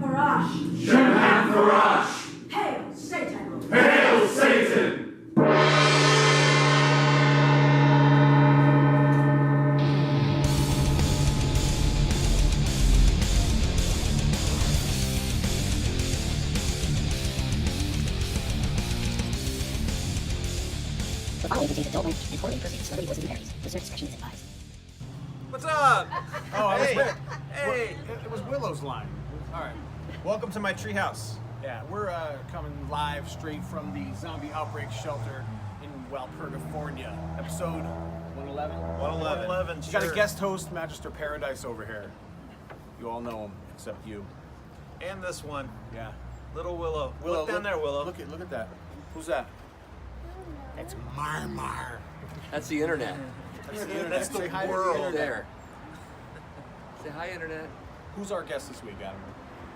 Farash! Shemham Farash! Hail, Satan! Hail Satan! The following contains adult language and poorly impersonated celebrity voices and parodies. Listener discretion is advised. What's up? Oh, Hey. It was Willow's line. All right. Welcome to my treehouse. Yeah, we're coming live straight from the zombie outbreak shelter in Walpurgifornia. Episode 111? 111. We got a guest host, Magister Paradise, over here. You all know him, except you. And this one, Yeah. little Willow. Look down there, Willow. Look at that. Who's that? That's Mar. That's the internet. That's the Say hi to the world. internet. There. Say hi, internet. Who's our guest this week, Adam?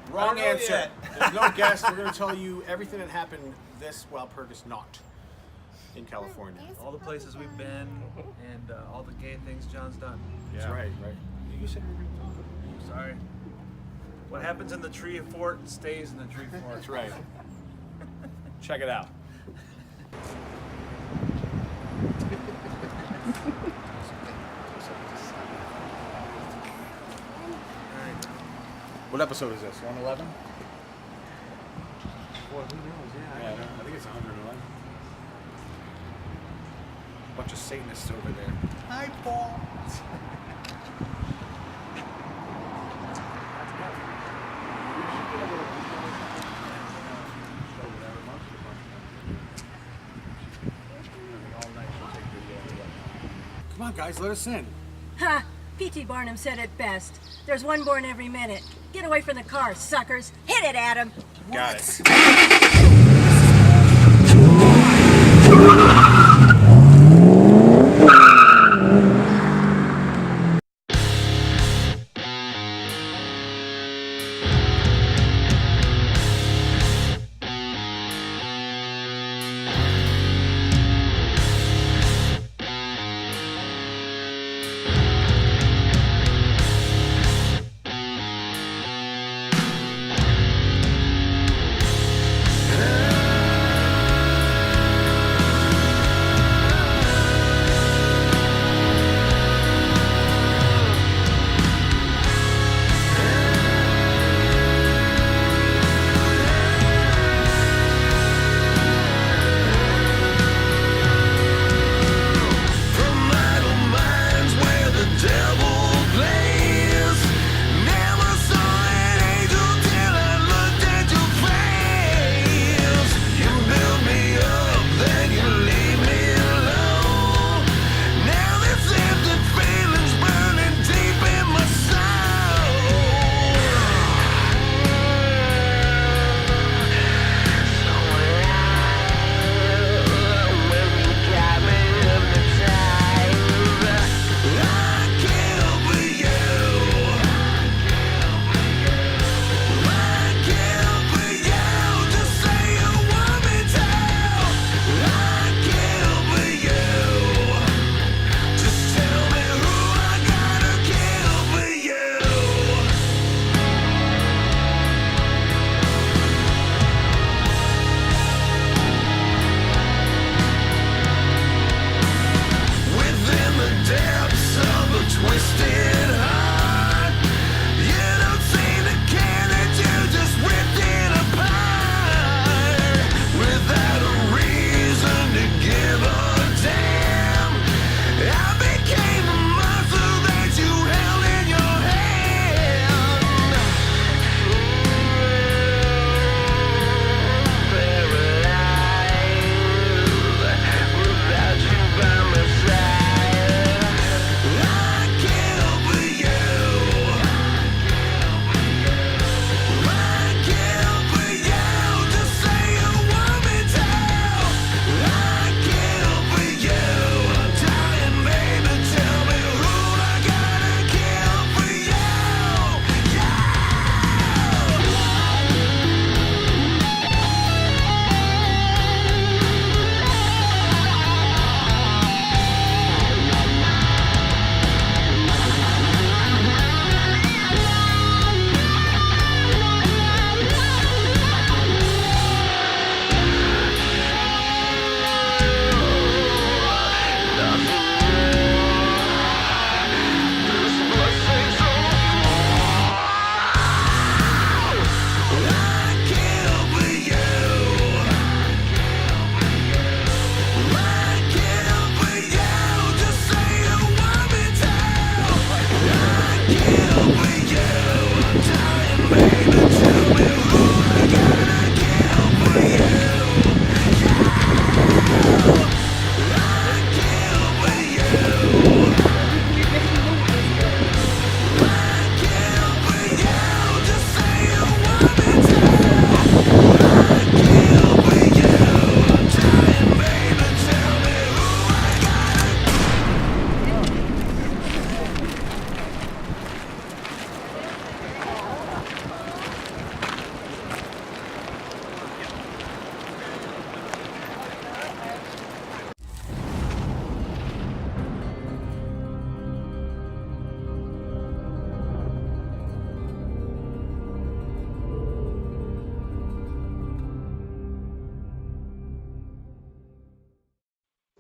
I Wrong don't know answer. yet. There's no guest. We're going to tell you everything that happened this Walpurgis not in California. All the places we've been and all the gay things John's done. That's right. You said we were going to talk. Sorry. What happens in the tree fort stays in the tree fort. That's right. Check it out. What episode is this? 111? Boy, who knows? Yeah, I think it's 111. Bunch of Satanists over there. Hi, Paul. Come on, guys, let us in. Ha! P.T. Barnum said it best. There's one born every minute. Get away from the car, suckers. Hit it, Adam. Got it.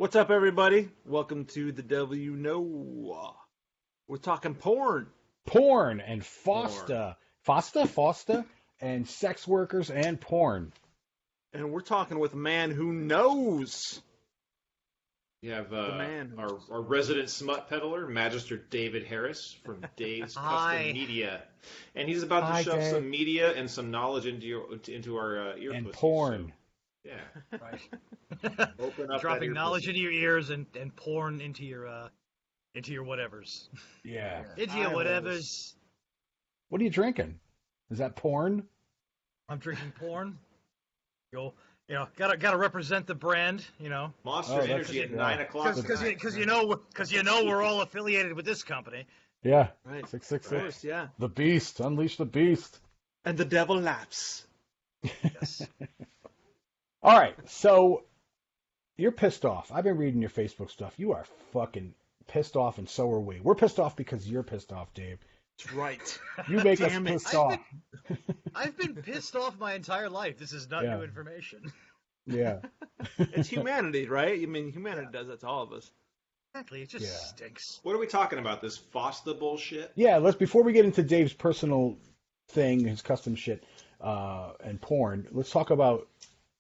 What's up, everybody? Welcome to the W Know. We're talking porn. Porn and Fosta, and sex workers and porn. And we're talking with a man who knows. You have man. our resident smut peddler, Magister David Harris from Dave's Custom Media, and he's about to shove some media and some knowledge into our ear and pussies, porn. So, yeah, Right. open up Dropping that ear knowledge pussy. into your ears and porn into your whatevers. Yeah. Into your whatevers. What are you drinking? Is that porn? I'm drinking porn. Gotta represent the brand, Monster Energy at 9 o'clock. because you know we're all affiliated with this company. Yeah. Right. 666. Of course, yeah. The Beast. Unleash the Beast. And the devil laughs. Yes. All right. So you're pissed off. I've been reading your Facebook stuff. You are fucking pissed off, and so are we. We're pissed off because you're pissed off, Dave. That's right. You make us Damn it. pissed off. I've been pissed off my entire life. This is not Yeah. new information. Yeah. It's humanity, right? I mean, humanity does that to all of us. Exactly. It just Yeah. stinks. What are we talking about? This Fosta bullshit? Yeah, before we get into Dave's personal thing, his custom shit, and porn, let's talk about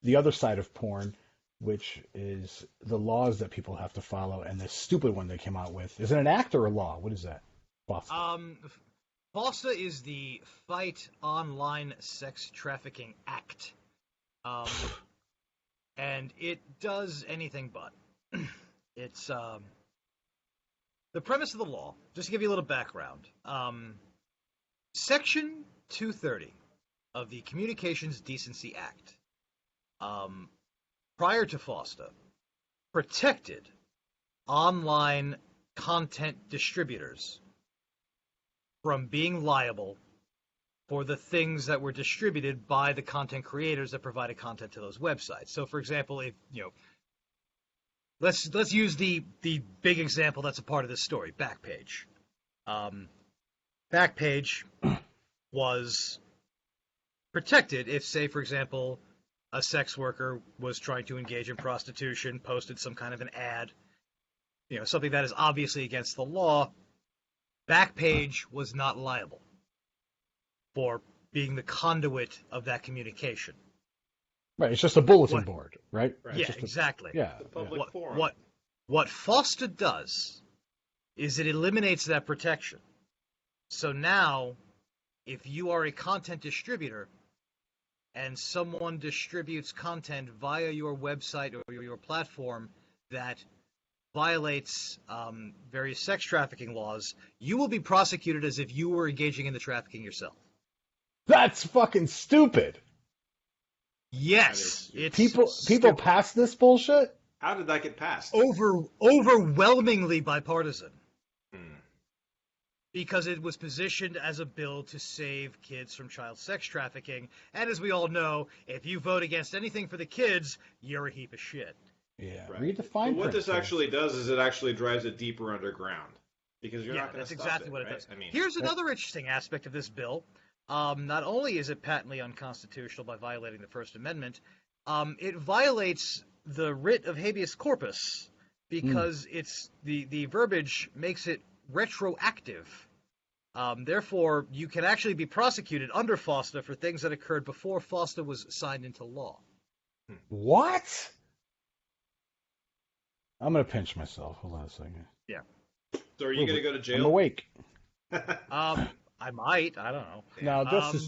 the other side of porn, which is the laws that people have to follow, and the stupid one they came out with. Is it an act or a law? What is that? FOSTA is the Fight Online Sex Trafficking Act. And it does anything but. It's the premise of the law, just to give you a little background. Section 230 of the Communications Decency Act, prior to FOSTA, protected online content distributors from being liable for the things that were distributed by the content creators that provided content to those websites. So, for example, if let's use the big example that's a part of this story, Backpage. Backpage was protected if, say, for example, a sex worker was trying to engage in prostitution, posted some kind of an ad, something that is obviously against the law. Backpage was not liable for being the conduit of that communication. Right, it's just a bulletin board, right? Yeah, exactly. Yeah. Public forum. What FOSTA does is it eliminates that protection. So now, if you are a content distributor and someone distributes content via your website or your platform that violates various sex trafficking laws, you will be prosecuted as if you were engaging in the trafficking yourself. That's fucking stupid. Yes, it's People stupid. pass this bullshit? How did that get passed? Overwhelmingly bipartisan. Hmm. Because it was positioned as a bill to save kids from child sex trafficking. And as we all know, if you vote against anything for the kids, you're a heap of shit. Yeah. Right. Read the fine But what print, this kids. actually does is it actually drives it deeper underground. Because you're not going that's to stop exactly it, what right? it does. I mean, Here's another interesting aspect of this bill. Not only is it patently unconstitutional by violating the First Amendment, it violates the writ of habeas corpus because it's the verbiage makes it retroactive. Therefore, you can actually be prosecuted under FOSTA for things that occurred before FOSTA was signed into law. What? I'm going to pinch myself. Hold on a second. Yeah. so are you going to go to I'm jail? awake. I might. I don't know. No,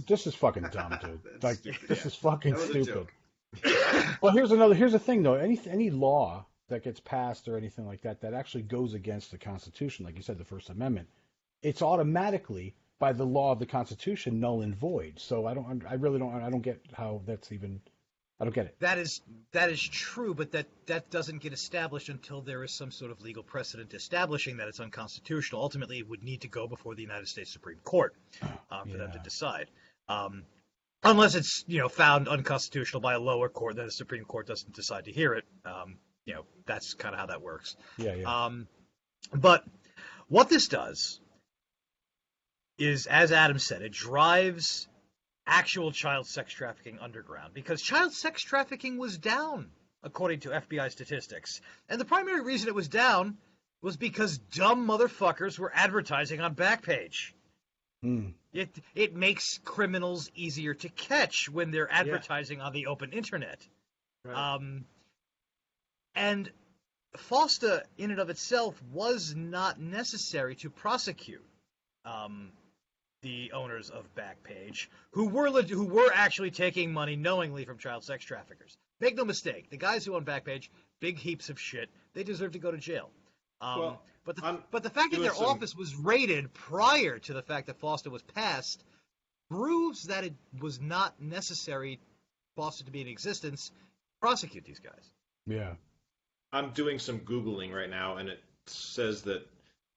this is fucking dumb, dude. Like, stupid, this yeah. is fucking That was a stupid. joke. Well, here's the thing, though. Any law that gets passed or anything like that actually goes against the Constitution, like you said, the First Amendment, it's automatically, by the law of the Constitution, null and void. So I don't get how that's even. I don't get it. That is true, but that doesn't get established until there is some sort of legal precedent establishing that it's unconstitutional. Ultimately, it would need to go before the United States Supreme Court for them to decide. Unless it's found unconstitutional by a lower court, then the Supreme Court doesn't decide to hear it. That's kind of how that works. Yeah. But what this does is, as Adam said, it drives actual child sex trafficking underground, because child sex trafficking was down according to FBI statistics. And the primary reason it was down was because dumb motherfuckers were advertising on Backpage. It makes criminals easier to catch when they're advertising on the open internet. Right. And FOSTA, in and of itself, was not necessary to prosecute the owners of Backpage, who were actually taking money knowingly from child sex traffickers. Make no mistake, the guys who own Backpage, big heaps of shit. They deserve to go to jail. But the fact that their office was raided prior to the fact that FOSTA was passed proves that it was not necessary for FOSTA to be in existence to prosecute these guys. Yeah. I'm doing some Googling right now, and it says that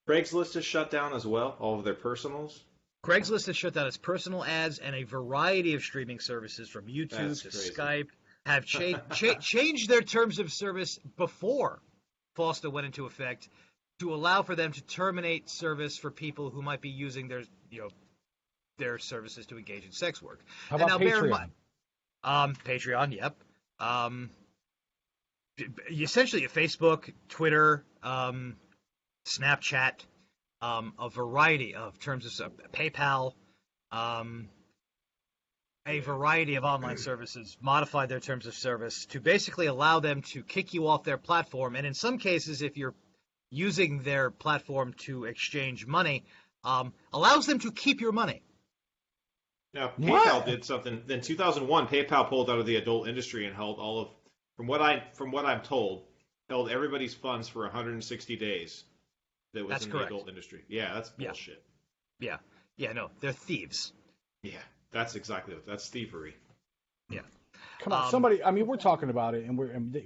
Craigslist is shut down as well, all of their personals. Craigslist has shut down its personal ads, and a variety of streaming services from YouTube to Skype have changed their terms of service before FOSTA went into effect to allow for them to terminate service for people who might be using their services to engage in sex work. How about Patreon? Bear in mind, Patreon, yep. Essentially, Facebook, Twitter, Snapchat, a variety of terms of PayPal, a variety of online services modified their terms of service to basically allow them to kick you off their platform. And in some cases, if you're using their platform to exchange money, allows them to keep your money. Now, PayPal did something. In 2001, PayPal pulled out of the adult industry and held all of, from what I'm told, held everybody's funds for 160 days. That was That's in correct. the adult industry. Yeah, that's bullshit. Yeah, no, they're thieves. Yeah, that's exactly what. That's thievery. Yeah. Come on, somebody. I mean, we're talking about it, and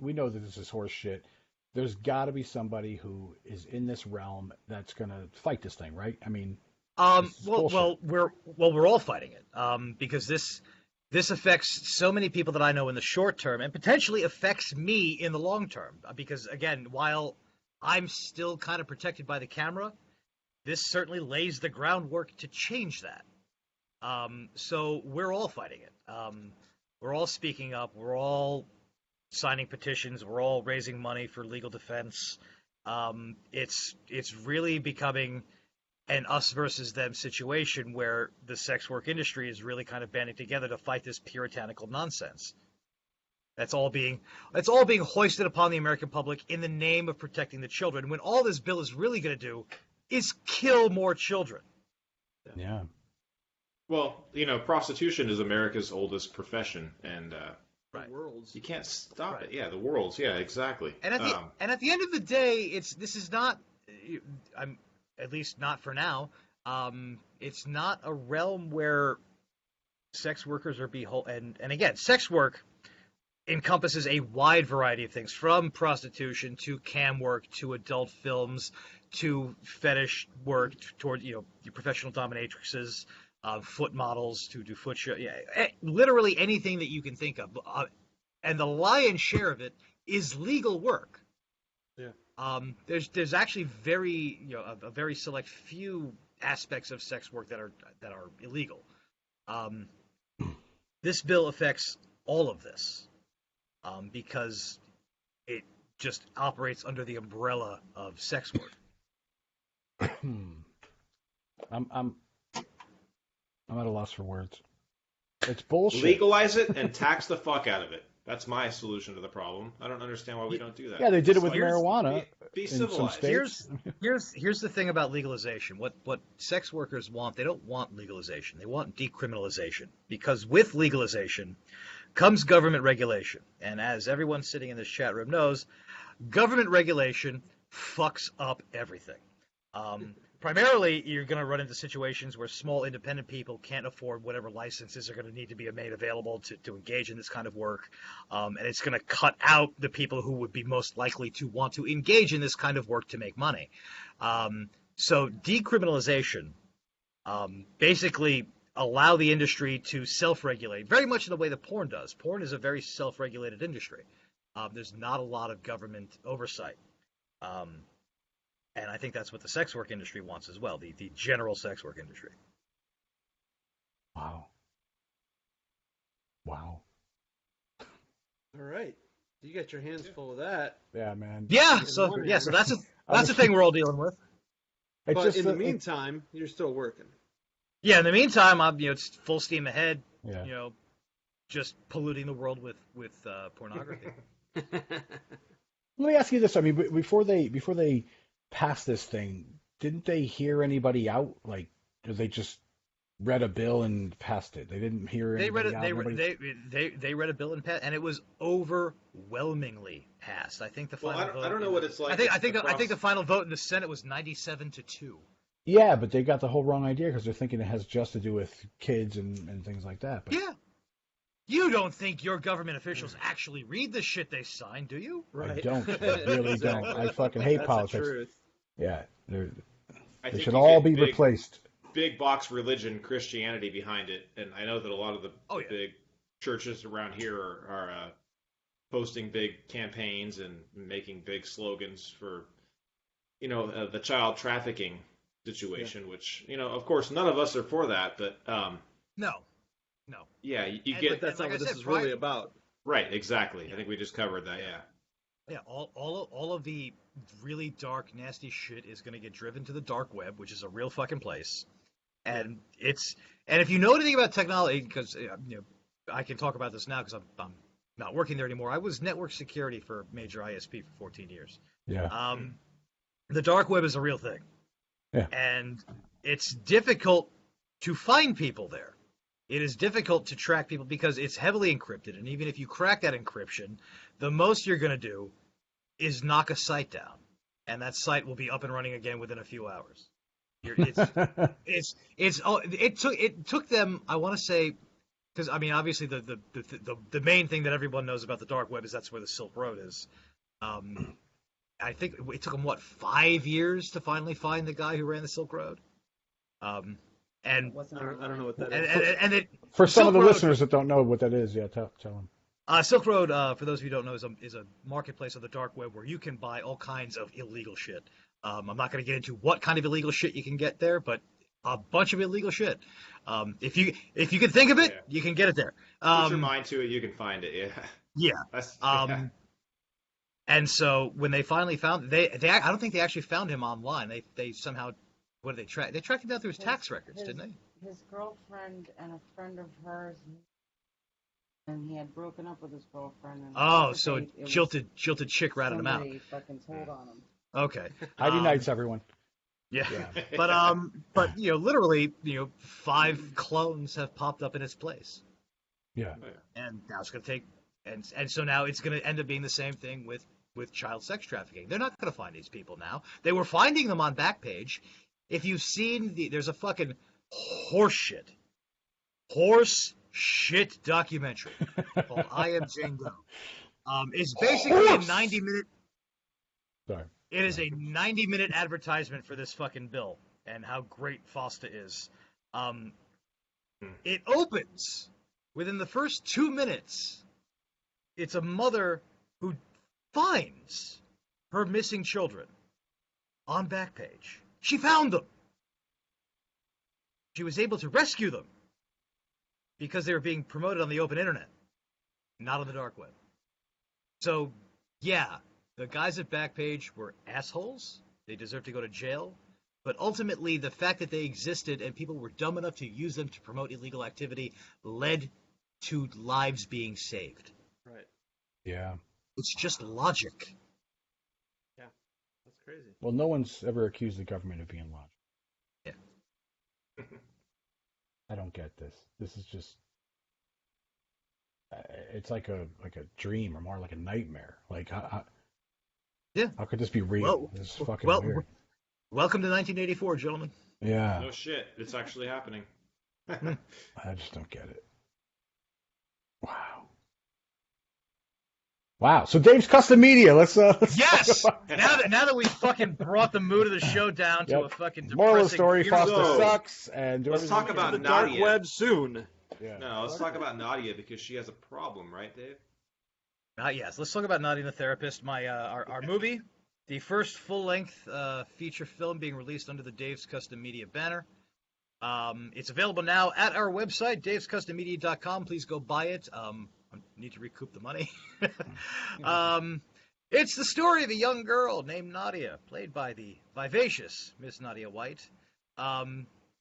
we know that this is horse shit. There's got to be somebody who is in this realm that's going to fight this thing, right? I mean, we're all fighting it because this affects so many people that I know in the short term, and potentially affects me in the long term. Because again, while I'm still kind of protected by the camera, this certainly lays the groundwork to change that. So we're all fighting it. We're all speaking up. We're all signing petitions. We're all raising money for legal defense. It's really becoming an us versus them situation where the sex work industry is really kind of banding together to fight this puritanical nonsense. That's all being hoisted upon the American public in the name of protecting the children, when all this bill is really going to do is kill more children. Yeah. Well, prostitution is America's oldest profession, and Right. you can't stop it. Yeah, the world's. Yeah, exactly. And at the end of the day, this is not. I'm at least not for now. It's not a realm where sex workers are and again, sex work encompasses a wide variety of things, from prostitution to cam work to adult films to fetish work toward your professional dominatrixes, foot models to do foot show. Yeah, literally anything that you can think of, and the lion's share of it is legal work. Yeah. There's actually a very select few aspects of sex work that are illegal. This bill affects all of this because it just operates under the umbrella of sex work. I'm at a loss for words. It's bullshit. Legalize it and tax the fuck out of it. That's my solution to the problem. I don't understand why we don't do that. Yeah, they did it with marijuana. Be in some civilized. states. Here's the thing about legalization. What sex workers want, they don't want legalization. They want decriminalization. Because with legalization comes government regulation. And as everyone sitting in this chat room knows, government regulation fucks up everything. Primarily, you're going to run into situations where small independent people can't afford whatever licenses are going to need to be made available to engage in this kind of work. And it's going to cut out the people who would be most likely to want to engage in this kind of work to make money. So decriminalization basically allow the industry to self-regulate, very much in the way that porn does. Porn is a very self-regulated industry. There's not a lot of government oversight. And I think that's what the sex work industry wants as well, the general sex work industry. Wow. All right. You got your hands full of that. Yeah, man. Yeah, In so one yeah, hand. so that's the thing we're all dealing with. It's But just in the that- meantime, you're still working. Yeah, in the meantime, it's full steam ahead. Yeah. Just polluting the world with pornography. Let me ask you this. I mean, before they passed this thing, didn't they hear anybody out? Like, did they just read a bill and passed it? They didn't hear They read anybody it. out? Nobody- They read a bill and passed, and it was overwhelmingly passed. I think the Well, final vote. I don't know what it's like. I think across- the final vote in the Senate was 97-2. Yeah, but they got the whole wrong idea because they're thinking it has just to do with kids and things like that. But Yeah. You don't think your government officials actually read the shit they sign, do you? I don't. I really don't. I fucking hate That's politics. the truth. Yeah, I they think should you all get be big- replaced. Big box religion, Christianity behind it, and I know that a lot of the Oh, yeah. big churches around here are posting big campaigns and making big slogans for, the child trafficking situation. Which, of course, none of us are for that, but No. yeah, you And- get But that's like not I what this said, is really about. right, exactly. I think we just covered that. Yeah. Yeah, all of the really dark, nasty shit is going to get driven to the dark web, which is a real fucking place. And if you know anything about technology, because I can talk about this now because I'm not working there anymore. I was network security for a major ISP for 14 years. Yeah. The dark web is a real thing. Yeah. And it's difficult to find people there. It is difficult to track people because it's heavily encrypted, and even if you crack that encryption, the most you're going to do is knock a site down, and that site will be up and running again within a few hours. It took them, I want to say, because I mean obviously the main thing that everyone knows about the dark web is that's where the Silk Road is. I think it took them 5 years to finally find the guy who ran the Silk Road. And I don't know what that is. and For some Silk of the Road- listeners that don't know what that is, yeah, tell them. Silk Road, for those of you who don't know, is a marketplace on the dark web where you can buy all kinds of illegal shit. I'm not going to get into what kind of illegal shit you can get there, but a bunch of illegal shit. If you can think of it, Yeah. you can get it there. Put your mind to it, you can find it. Yeah. Yeah. That's, And so when they finally found I don't think they actually found him online. They somehow what did they track? They tracked him down through his tax records, didn't they? His girlfriend and a friend of hers, and he had broken up with his girlfriend. And Oh, so jilted chick ratted him out. somebody fucking told on him. Okay. Heidi Nights, everyone. Yeah. Yeah. But literally, 5 clones have popped up in its place. Yeah. And now it's going to take, and so now it's going to end up being the same thing with child sex trafficking. They're not going to find these people now. They were finding them on Backpage. If you've seen there's a fucking horse shit documentary called I Am Django. It's basically a 90-minute. Sorry. It is a 90-minute advertisement for this fucking bill and how great FOSTA is. It opens within the first 2 minutes. It's a mother who finds her missing children on Backpage. She found them. She was able to rescue them because they were being promoted on the open internet, not on the dark web. So, yeah, the guys at Backpage were assholes. They deserve to go to jail. But ultimately, the fact that they existed and people were dumb enough to use them to promote illegal activity led to lives being saved. Right. Yeah. It's just logic. Yeah. That's crazy. Well, no one's ever accused the government of being logical. Yeah. I don't get this. This is just. It's like a dream, or more like a nightmare. Like, Yeah. How could this be real? Well, This is fucking well, weird. Welcome to 1984, gentlemen. Yeah. no shit. It's actually happening. I just don't get it. Wow. So Dave's Custom Media. Let's Yes. talk about- Now that we fucking brought the mood of the show down to Yep. a fucking Moral of the depressing story: funeral. Foster So, sucks, and do let's everything talk we about can. The dark Nadia. web soon. Yeah. No, let's talk about Nadia because she has a problem, right, Dave? Yes, let's talk about Nadia the Therapist, our movie, the first full-length feature film being released under the Dave's Custom Media banner. It's available now at our website, davescustommedia.com. Please go buy it. need to recoup the money. It's the story of a young girl named Nadia, played by the vivacious Miss Nadia White,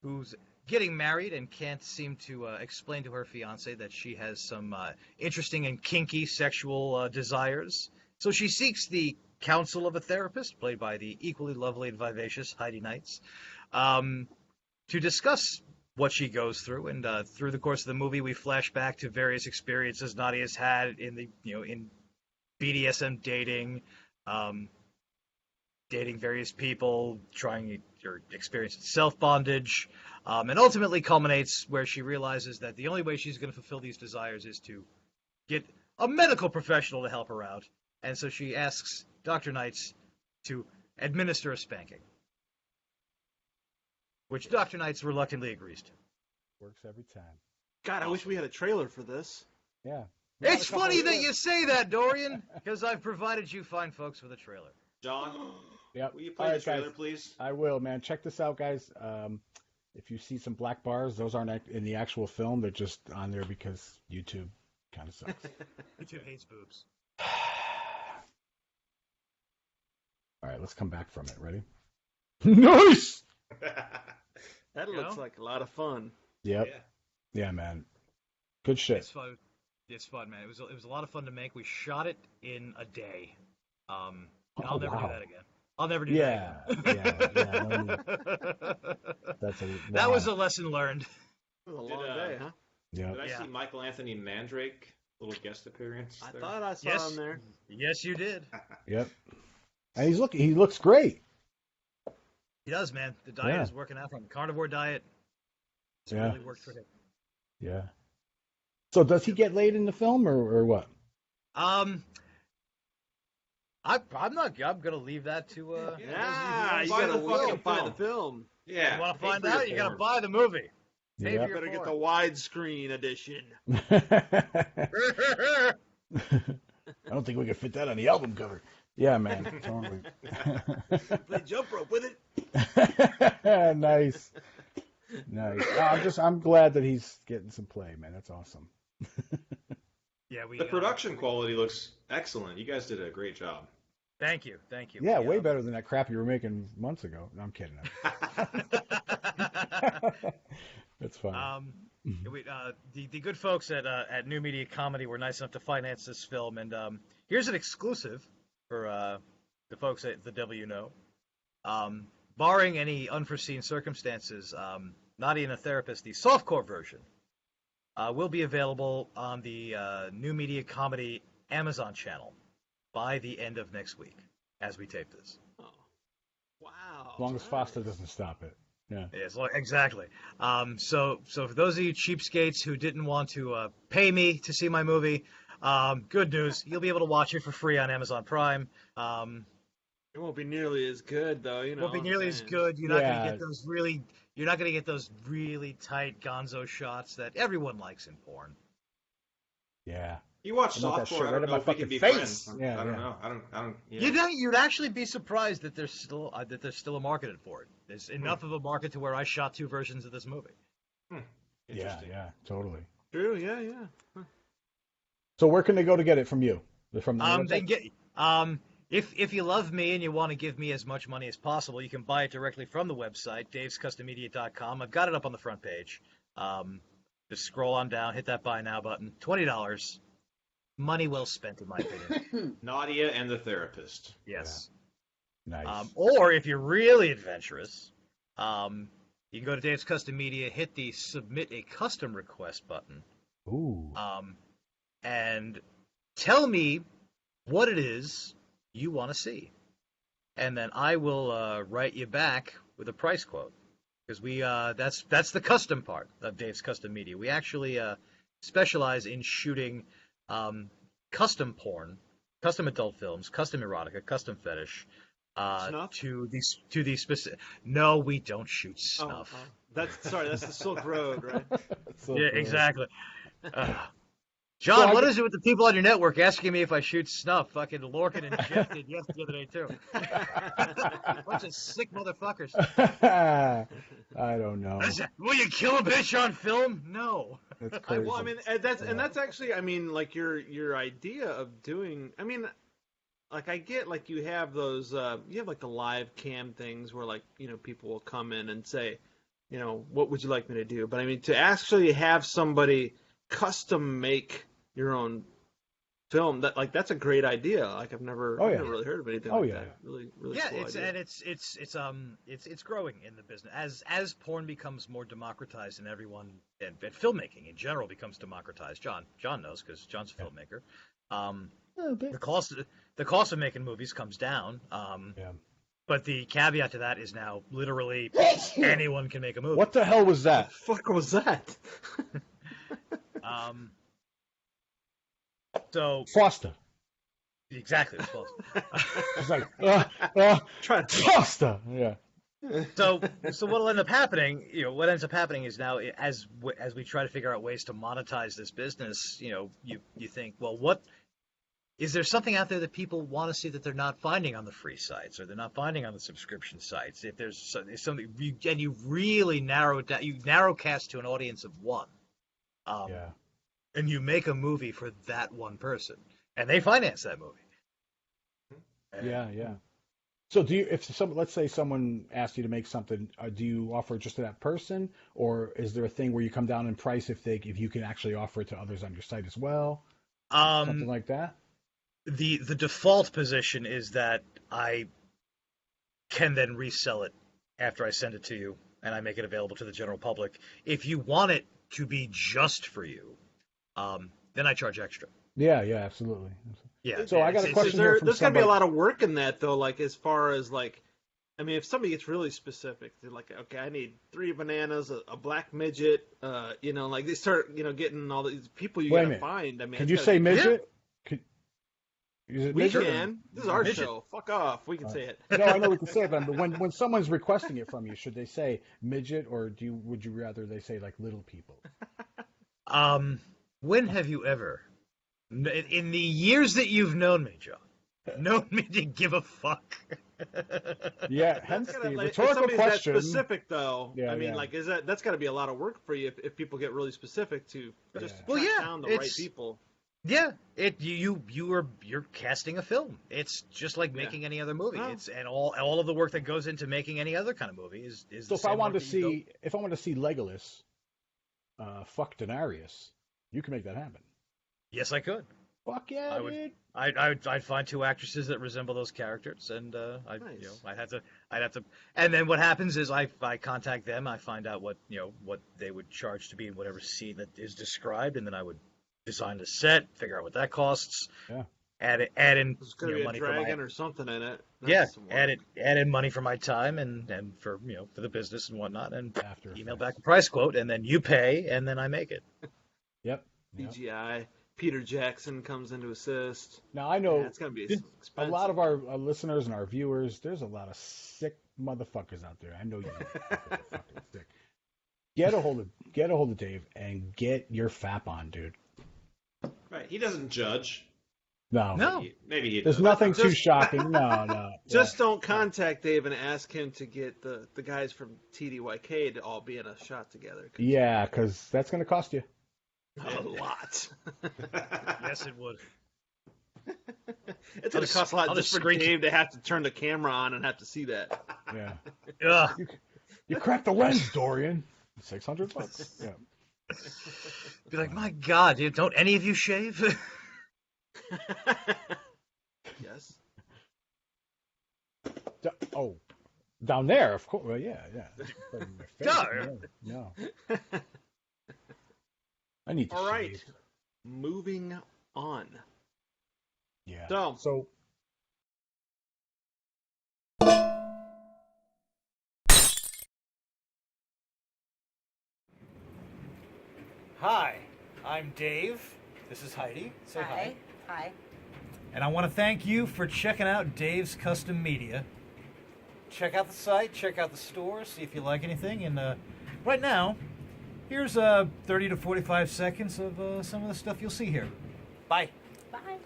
who's getting married and can't seem to explain to her fiancé that she has some interesting and kinky sexual desires. So she seeks the counsel of a therapist, played by the equally lovely and vivacious Heidi Knights, to discuss what she goes through. And through the course of the movie, we flash back to various experiences Nadia's had in the in BDSM dating, dating various people, trying or experiencing self-bondage, and ultimately culminates where she realizes that the only way she's going to fulfill these desires is to get a medical professional to help her out. And so she asks Dr. Knights to administer a spanking, which Dr. Knights reluctantly agrees to. Works every time. God, I wish we had a trailer for this. Yeah. It's funny that you say that, Dorian, because I've provided you fine folks with a trailer. John, Yep. will you play All the right, trailer, guys. please? I will, man. Check this out, guys. If you see some black bars, those aren't in the actual film. They're just on there because YouTube kind of sucks. YouTube hates boobs. All right, let's come back from it. Ready? Nice! That looks like a lot of fun. Yep. Yeah, man. Good shit. It's fun. It's fun, man. It was a lot of fun to make. We shot it in a day. And I'll never do that again. I'll never do that again. That was a lesson learned. It was a long day, huh? Yeah. Did I see Michael Anthony Mandrake, little guest appearance I there? thought I saw him there. Yes, you did. Yep. And he looks great. He does, man. The diet is working out for him. Carnivore diet. It's really worked for him. Yeah. So does he get laid in the film or what? I'm gonna leave that to you gotta fucking buy the film. Yeah. You wanna find out? You gotta buy the movie. Yeah. You better get the widescreen edition. I don't think we can fit that on the album cover. Yeah, man. Totally. Play jump rope with it. Nice. I'm glad that he's getting some play, man. That's awesome. Yeah, the production quality looks excellent. You guys did a great job. Thank you. Yeah, way better than that crap you were making months ago. No, I'm kidding. That's fine. The good folks at New Media Comedy were nice enough to finance this film, and here's an exclusive for the folks at the W Know. Barring any unforeseen circumstances, Nadia and a Therapist, the softcore version, will be available on the New Media Comedy Amazon channel by the end of next week, as we tape this. Oh. Wow. As long as Foster doesn't stop it. Yeah. Yes, exactly. So for those of you cheapskates who didn't want to pay me to see my movie, good news. You'll be able to watch it for free on Amazon Prime. It won't be nearly as good, though. You know. Won't be nearly as good. You're not going to get those really. You're not going to get those really tight Gonzo shots that everyone likes in porn. Yeah. You watch softcore. I don't know if we can be friends. Yeah, I don't know. I don't. You'd actually be surprised that there's still a market for it. There's enough of a market to where I shot 2 versions of this movie. Yeah, totally. True. Yeah. Huh. So where can they go to get it from you? From the website? They can get if you love me and you want to give me as much money as possible, you can buy it directly from the website, davescustommedia.com. I've got it up on the front page. Just scroll on down, hit that buy now button. $20. Money well spent, in my opinion. Nadia and the Therapist. Yes. Yeah. Nice. Or if you're really adventurous, you can go to Dave's Custom Media, hit the Submit a Custom Request button. Ooh. And tell me what it is you want to see. And then I will write you back with a price quote. Because that's the custom part of Dave's Custom Media. We actually specialize in shooting custom porn, custom adult films, custom erotica, custom fetish. To the specific. No, we don't shoot snuff. That's the Silk Road, right? Yeah, exactly. John, what is it with the people on your network asking me if I shoot snuff? Fucking Lorcan and Jeff did the other day too. Bunch of sick motherfuckers. I don't know. Will you kill a bitch on film? No. That's crazy. Well, I mean, that's actually, I mean, like your idea of doing. I mean, like I get, like you have those, you have like the live cam things where like people will come in and say, what would you like me to do? But I mean, to actually have somebody custom make your own film, that's a great idea. Like I've never really heard of anything like that. Really cool idea. And it's growing in the business as porn becomes more democratized and everyone and filmmaking in general becomes democratized. John knows because John's a filmmaker. The cost of making movies comes down. But the caveat to that is now literally anyone can make a movie. What the hell was that? What the fuck was that? So Foster. Exactly, it's Foster. It's like Foster. Yeah. So what'll end up happening? What ends up happening is now as we try to figure out ways to monetize this business, you think, well, what is there something out there that people want to see that they're not finding on the free sites or they're not finding on the subscription sites? If there's something, and you really narrow it down, you narrowcast to an audience of one. And you make a movie for that one person, and they finance that movie. Yeah. So let's say someone asked you to make something, do you offer it just to that person, or is there a thing where you come down in price if you can actually offer it to others on your site as well? Something like that? The default position is that I can then resell it after I send it to you, and I make it available to the general public. If you want it to be just for you, then I charge extra. Yeah, absolutely. Yeah. So I got a question here from there's got to be somebody. a lot of work in that, though. Like as far as like, I mean, if somebody gets really specific, they're like, okay, I need 3 bananas, a black midget. Like they start, getting all these people you gotta find. I mean, could you say midget? We can. This is our show. Fuck off. We can say it. No, I know we can say it, but when someone's requesting it from you, should they say midget, or would you rather they say like little people? When have you ever, in the years that you've known me, John, known me to give a fuck? Yeah, hence the if rhetorical somebody's question. that specific, though, Yeah, I mean, yeah. like, that's got to be a lot of work for you if people get really specific to just Well, track yeah, down the right people. Yeah, you're casting a film. It's just like making any other movie. Oh. It's and all of the work that goes into making any other kind of movie is. So if I wanted to see Legolas, fuck Daenerys, you can make that happen. Yes, I could. Fuck yeah, dude. I'd find 2 actresses that resemble those characters, and Nice. I'd have to, and then what happens is I contact them, I find out what they would charge to be in whatever scene that is described, and then I would design the set, figure out what that costs. Yeah. Add in There's going to be money a dragon for or something in it. add in money for my time and for for the business and whatnot, and After email Effects. back a price quote, and then you pay, and then I make it. Yep. CGI. Peter Jackson comes in to assist. Now I know It's going to be expensive. a lot of our listeners and our viewers. There's a lot of sick motherfuckers out there. I know you. Fucking sick. Get a hold of Dave and get your FAP on, dude. Right. He doesn't judge. No. Maybe he There's does. nothing too shocking. No. Just don't contact Dave and ask him to get the guys from TDYK to all be in a shot together. Yeah, because that's going to cost you. A lot. Yes, it would. It's going to cost a lot I'll just just for screen- Dave to have to turn the camera on and have to see that. Yeah. Ugh. You cracked the lens, Dorian. $600. Yeah. Be like, my God, dude, don't any of you shave? Yes. Down there, of course. Well, yeah. Duh. No. I need to All right. shave. Moving on. Yeah. So Hi, I'm Dave. This is Heidi. Say hi. Hi. And I want to thank you for checking out Dave's Custom Media. Check out the site, check out the store, see if you like anything. And right now, here's 30 to 45 seconds of some of the stuff you'll see here. Bye. Bye.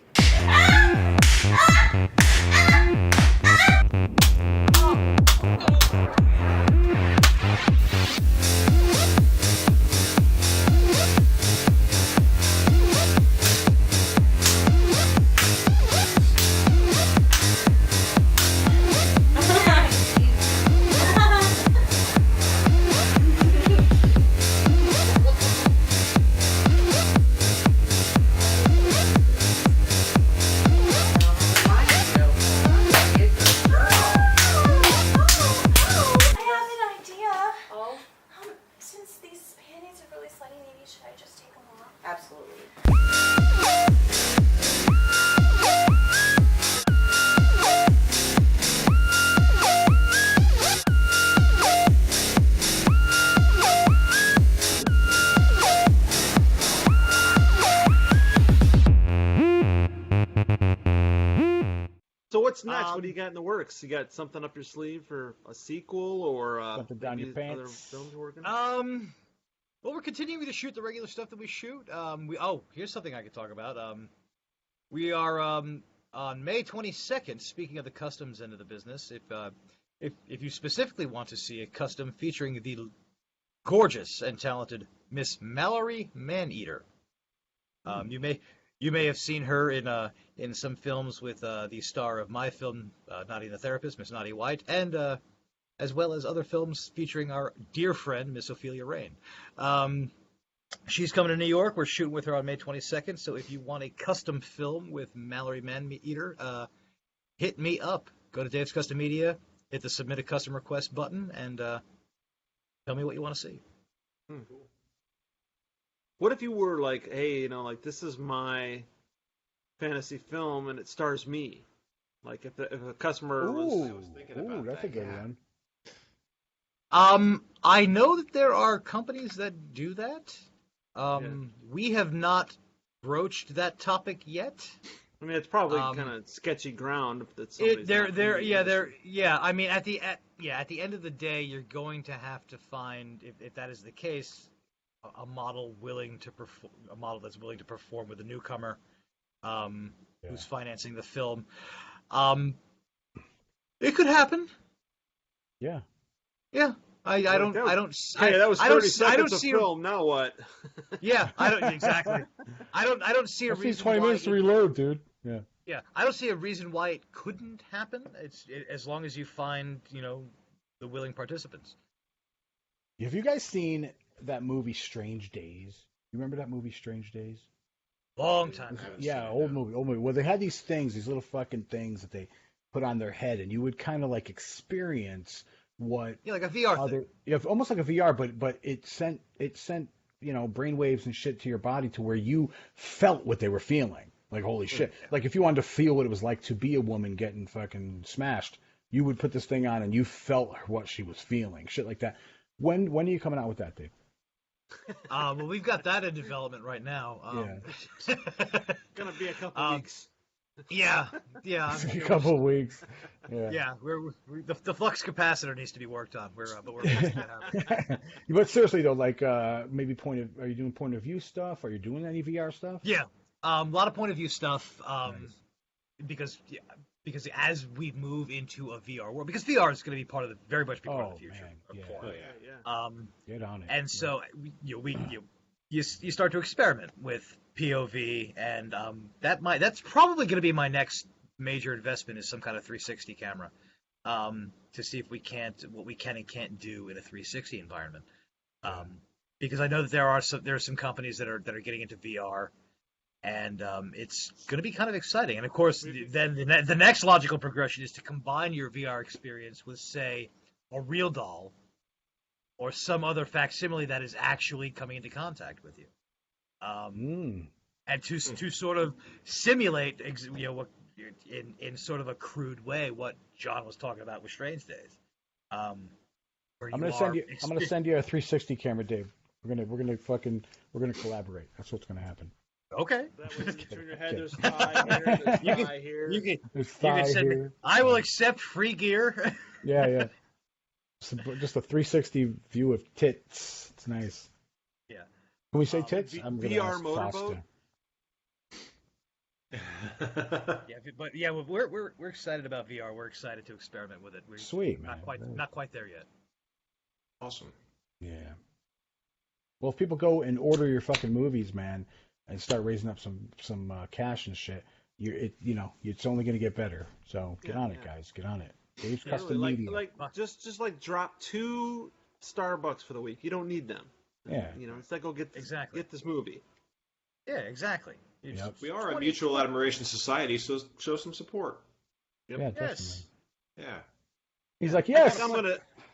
just take a walk? Absolutely. So what's next? What do you got in the works? You got something up your sleeve for a sequel or Something down your maybe other pants? films you're working on? Well, we're continuing to shoot the regular stuff that we shoot. Here's something I could talk about. We are on May 22nd. Speaking of the customs end of the business, if you specifically want to see a custom featuring the gorgeous and talented Miss Mallory Maneater, you may have seen her in some films with the star of my film, Naughty and the Therapist, Miss Naughty White, and as well as other films featuring our dear friend, Miss Ophelia Rain. She's coming to New York. We're shooting with her on May 22nd, so if you want a custom film with Mallory Maneater, hit me up. Go to Dave's Custom Media, hit the Submit a Custom Request button, and tell me what you want to see. Cool. What if you were like, hey, like this is my fantasy film and it stars me? Like if a customer was... I was thinking about that's that, a good yeah. one. I know that there are companies that do that. We have not broached that topic yet. I mean, it's probably kind of sketchy ground if that's somebody's I mean, at the end of the day, you're going to have to find, if that is the case, a model that's willing to perform with a newcomer, who's financing the film. It could happen. Yeah. Yeah. I don't that was 30 seconds of film. Now what? Yeah, I don't exactly. I don't see a That reason. seems 20 why minutes to reload, dude. Yeah. Yeah, I don't see a reason why it couldn't happen. As long as you find, the willing participants. Have you guys seen that movie Strange Days? You remember that movie Strange Days? Long time ago. Yeah, old movie. Well, they had these things, these little fucking things that they put on their head, and you would kind of like experience what. Yeah, like a VR thing. Yeah, almost like a VR, but it sent brainwaves and shit to your body to where you felt what they were feeling. Like, holy shit. Yeah. Like, if you wanted to feel what it was like to be a woman getting fucking smashed, you would put this thing on and you felt what she was feeling. Shit like that. When are you coming out with that, Dave? Well, we've got that in development right now. Gonna be a couple weeks. Yeah. A couple of weeks. Yeah. Yeah, the flux capacitor needs to be worked on. We're making that happen. But seriously though, like maybe are you doing point of view stuff? Are you doing any VR stuff? Yeah, a lot of point of view stuff. Nice. Because as we move into a VR world, because VR is going to be very much part of the future. Man. Yeah. Get on it. And so you start to experiment with POV, and that's probably going to be my next major investment is some kind of 360 camera, to see if what we can and can't do in a 360 environment. Because I know that there are some companies that are getting into VR. And it's going to be kind of exciting. And, of course, then the next logical progression is to combine your VR experience with, say, a real doll or some other facsimile that is actually coming into contact with you. And to sort of simulate, what in sort of a crude way what John was talking about with Strange Days. I'm going to send you a 360 camera, Dave. We're gonna collaborate. That's what's going to happen. Okay. That way when you turn your head, there's thigh here, there's thigh here. There's thigh send here. me, I will accept free gear. Yeah. Just a 360 view of tits. It's nice. Yeah. Can we say tits? I'm gonna VR ask motorboat. We're excited about VR. We're excited to experiment with it. We're Sweet, man. Not quite there yet. Awesome. Yeah. Well, if people go and order your fucking movies, man, and start raising up some cash and shit, it's only going to get better. So get on it, guys. Get on it. Dave's Custom Media. Just drop 2 Starbucks for the week. You don't need them. Yeah. Instead go get this movie. Yeah, exactly. Yep. We are a mutual admiration society, so show some support. Yep. Yeah, definitely. Yeah. He's like, yes. I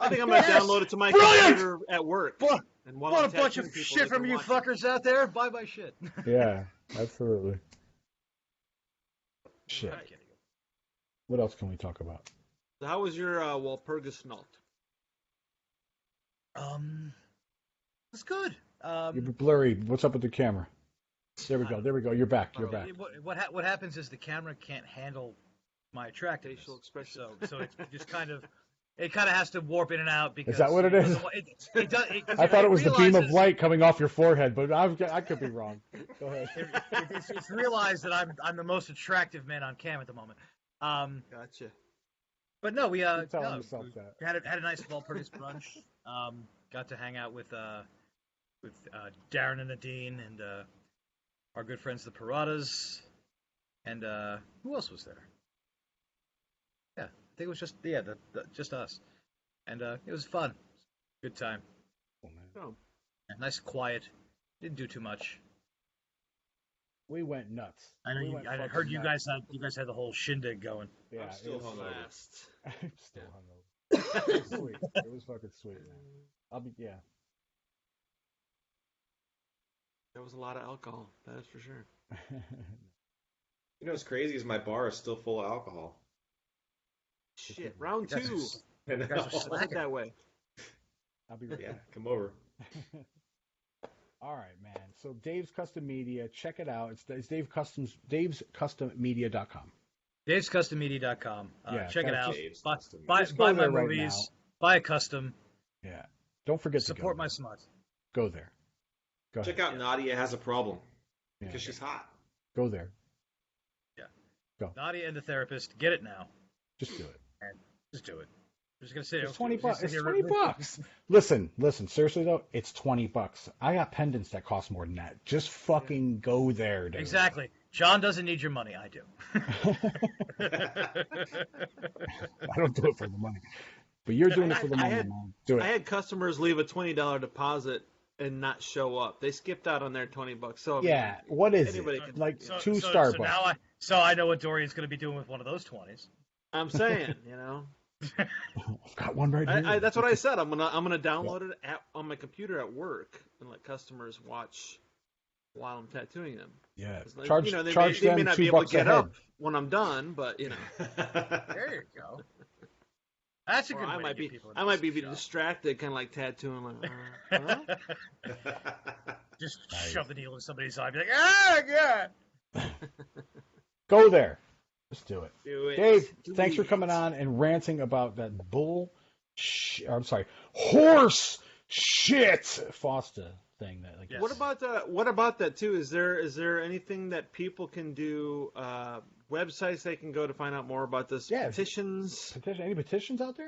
think I'm gonna download it to my computer at work. And while Want I'm a bunch tattooing of people, shit they from can you watch it. fuckers out there? Buy my shit. Yeah, absolutely. Shit. I'm kidding. What else can we talk about? So how was your Walpurgisnacht? It's good. You're blurry. What's up with the camera? There we go. There we go. You're back. You're back. What happens is the camera can't handle my attractiveness. Facial expression. So it's just kind of has to warp in and out because Is that what it is? It does. I thought it was the beam of realizes- light coming off your forehead, but I could be wrong. Go ahead. It's realized that I'm the most attractive man on cam at the moment. Gotcha. But no, we You're telling yourself that. had a nice Walpurgis brunch. Got to hang out with Darren and Nadine and our good friends the Paradas, and who else was there? Yeah, I think it was just us, and it was fun. Good time. Oh. Yeah, nice and quiet. Didn't do too much. We went nuts. I know We you, went I fucking heard you nuts. guys had the whole shindig going. Yeah, I'm still it was hungover. Last. I'm still hungover. It was sweet. It was fucking sweet, man. Yeah. There was a lot of alcohol. That is for sure. You know what's crazy is my bar is still full of alcohol. Shit. Round You guys two. I know. guys are Wasn't slacking. that way. I'll be right Yeah, back. come over. All right, man. So Dave's Custom Media, check it out. It's davescustommedia.com. Dave'sCustomMedia.com. Yeah, Check it that's out. Dave's Buy, Custom buy, Media. Just go buy my there right movies. now. Buy a custom. Yeah. Don't forget to Support go my there. smut. Go there. Go Check ahead. out Nadia Has a Problem Yeah. because she's hot. Go there. Nadia and the therapist. Get it now. Just do it. Just do it. I'm just gonna say It's $20. just It's sit here $20 bucks. Listen. Seriously though, it's $20. I got pendants that cost more than that. Just fucking go there, dude. Exactly. John doesn't need your money. I do. I don't do it for the money, but you're doing it for the money, had- man. Do I it. had customers leave a $20 deposit and not show up. They skipped out on their $20. So I mean, Yeah. What is Anybody it? can- Like So- two so Starbucks. So I know what Dorian's gonna be doing with one of those 20s. I'm saying, you know, I've got one right here. that's what I said. I'm gonna download it on my computer at work and let customers watch while I'm tattooing them. Yeah. It's like, Charge, you know, they charge may them not $2 be able to get a head. up when I'm done, but you know, There you go. That's a or good I way might to be get people I might be into the shop. distracted, kind of like tattooing, like, huh? Just Nice. shove the needle in somebody's eye. Be like, ah, yeah. Go there. Just do it. Do it. Dave, Do thanks for it. coming on and ranting about that horse shit Foster thing. That like. Yes. What about that too? Is there anything that people can do? Websites they can go to find out more about this? Yeah. Petitions. Any petitions out there?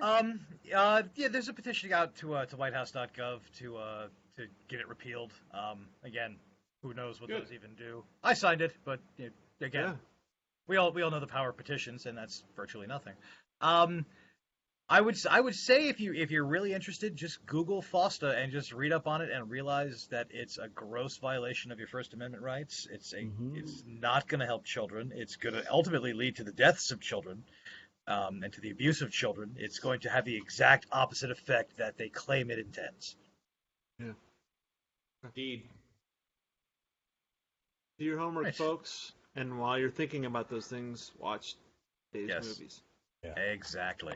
Yeah, there's a petition out to whitehouse.gov to get it repealed. Again, who knows what Good. those even do? I signed it, but again, Yeah. we all know the power of petitions, and that's virtually nothing. I would say if you're really interested, just Google FOSTA and just read up on it and realize that it's a gross violation of your First Amendment rights. It's not going to help children. It's going to ultimately lead to the deaths of children and to the abuse of children. It's going to have the exact opposite effect that they claim it intends. Indeed. Do your homework, Nice. folks, and while you're thinking about those things, watch Dave's Yes. movies. Exactly.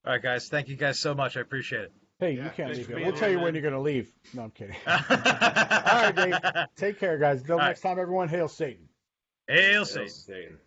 All right, guys. Thank you guys so much. I appreciate it. Hey, Yeah, you can't thanks leave for yet. being We'll tell here, you when man. you're going to leave. No, I'm kidding. All All right, Dave. Take care, guys. Until All next time, everyone. Hail Satan. Hail Hail Satan. Satan.